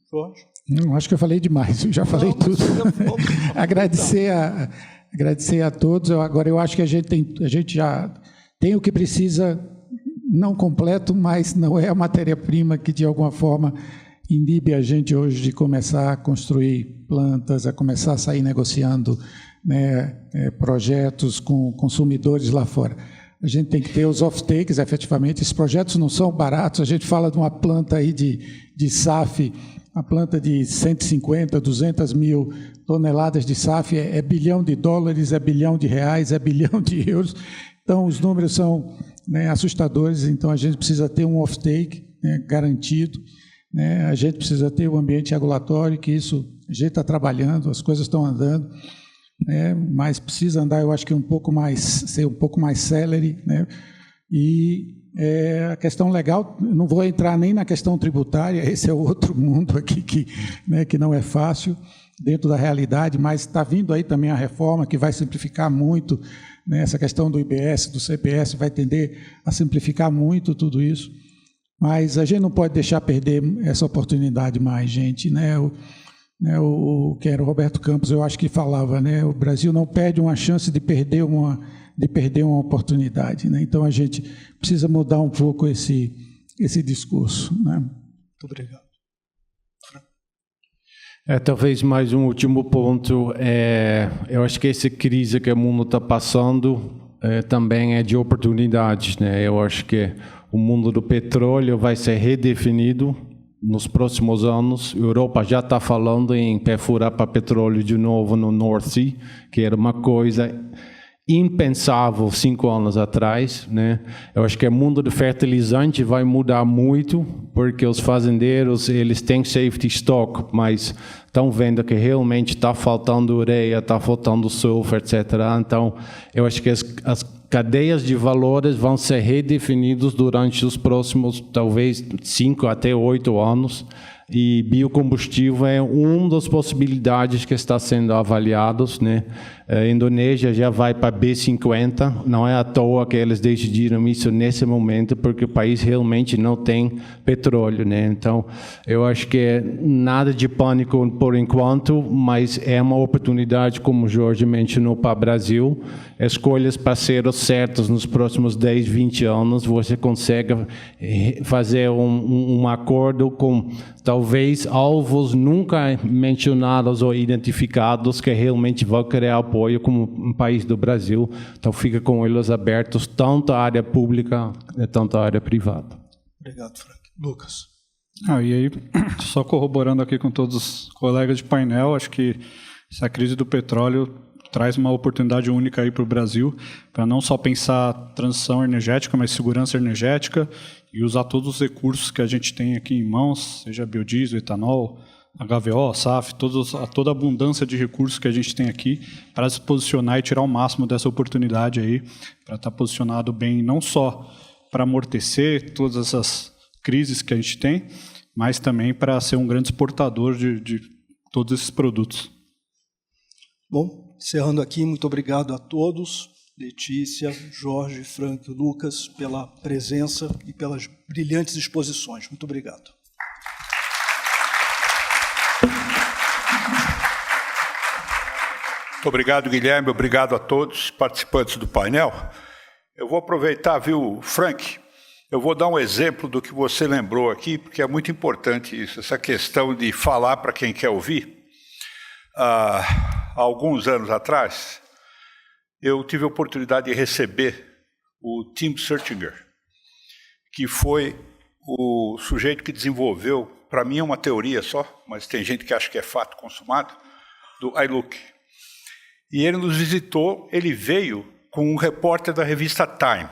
Jorge? Não, acho que eu falei demais, eu já falei tudo. Agradecer a todos. Agora, eu acho que a gente já tem o que precisa, não completo, mas não é a matéria-prima que, de alguma forma, inibe a gente hoje de começar a construir plantas, a começar a sair negociando, né, projetos com consumidores lá fora. A gente tem que ter os off-takes, efetivamente. Esses projetos não são baratos. A gente fala de uma planta aí de SAF, uma planta de 150, 200 mil toneladas de SAF, é bilhão de dólares, é bilhão de reais, é bilhão de euros. Então, os números são, né, assustadores. Então, a gente precisa ter um off-take, né, garantido, né? A gente precisa ter um ambiente regulatório, que isso a gente está trabalhando, as coisas estão andando. né, mas precisa andar, eu acho que ser um pouco mais célere, né, e a questão legal, não vou entrar nem na questão tributária, esse é outro mundo aqui que não é fácil dentro da realidade, mas está vindo aí também a reforma que vai simplificar muito, né, essa questão do IBS, do CPS, vai tender a simplificar muito tudo isso, mas a gente não pode deixar perder essa oportunidade mais, gente, né? Que era o Roberto Campos, eu acho que falava, né? O Brasil não perde uma chance de perder uma oportunidade, né? Então a gente precisa mudar um pouco esse discurso, né? Muito obrigado. Talvez mais um último ponto. Eu acho que essa crise que o mundo está passando também é de oportunidades, né? Eu acho que o mundo do petróleo vai ser redefinido nos próximos anos. A Europa já está falando em perfurar para petróleo de novo no North Sea, que era uma coisa impensável 5 anos atrás, né? Eu acho que o mundo do fertilizante vai mudar muito, porque os fazendeiros, eles têm safety stock, mas estão vendo que realmente está faltando ureia, está faltando sulfur, etc. Então, eu acho que as cadeias de valores vão ser redefinidas durante os próximos, talvez, 5 até 8 anos, e biocombustível é uma das possibilidades que está sendo avaliadas, né? A Indonésia já vai para B50, não é à toa que eles decidiram isso nesse momento, porque o país realmente não tem petróleo, né? Então, eu acho que nada de pânico por enquanto, mas é uma oportunidade, como o Jorge mencionou, para o Brasil. Escolhas parceiros certos nos próximos 10, 20 anos, você consegue fazer um acordo com talvez alvos nunca mencionados ou identificados que realmente vão criar apoio como um país do Brasil. Então fica com olhos abertos, tanto a área pública quanto a área privada. Obrigado, Frank. Lucas. E aí, só corroborando aqui com todos os colegas de painel, acho que essa crise do petróleo traz uma oportunidade única aí para o Brasil, para não só pensar transição energética, mas segurança energética e usar todos os recursos que a gente tem aqui em mãos, seja biodiesel, etanol, HVO, SAF, toda a abundância de recursos que a gente tem aqui para se posicionar e tirar o máximo dessa oportunidade aí, para estar posicionado bem, não só para amortecer todas essas crises que a gente tem, mas também para ser um grande exportador de todos esses produtos. Bom, encerrando aqui, muito obrigado a todos, Letícia, Jorge, Frank, Lucas, pela presença e pelas brilhantes exposições. Muito obrigado. Muito obrigado, Guilherme. Obrigado a todos os participantes do painel. Eu vou aproveitar, viu, Frank? Eu vou dar um exemplo do que você lembrou aqui, porque é muito importante isso, essa questão de falar para quem quer ouvir. Há alguns anos atrás, eu tive a oportunidade de receber o Tim Sertinger, que foi o sujeito que desenvolveu, para mim é uma teoria só, mas tem gente que acha que é fato consumado, do iLook. E ele nos visitou, ele veio com um repórter da revista Time.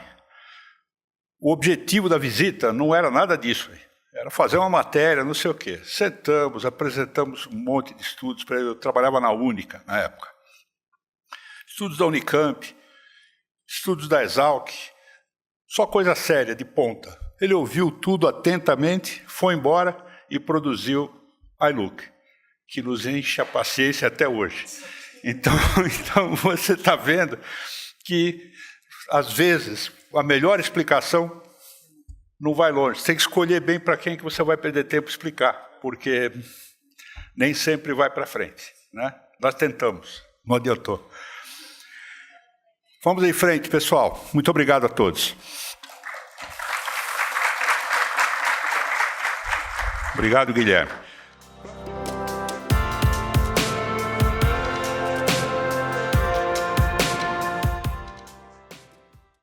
O objetivo da visita não era nada disso, era fazer uma matéria, não sei o quê. Sentamos, apresentamos um monte de estudos para ele. Eu trabalhava na Única, na época. Estudos da Unicamp, estudos da Exalc, só coisa séria, de ponta. Ele ouviu tudo atentamente, foi embora e produziu iLook, que nos enche a paciência até hoje. Então você está vendo que, às vezes, a melhor explicação não vai longe. Você tem que escolher bem para quem que você vai perder tempo explicar, porque nem sempre vai para frente, né? Nós tentamos, não adiantou. Vamos em frente, pessoal. Muito obrigado a todos. Obrigado, Guilherme.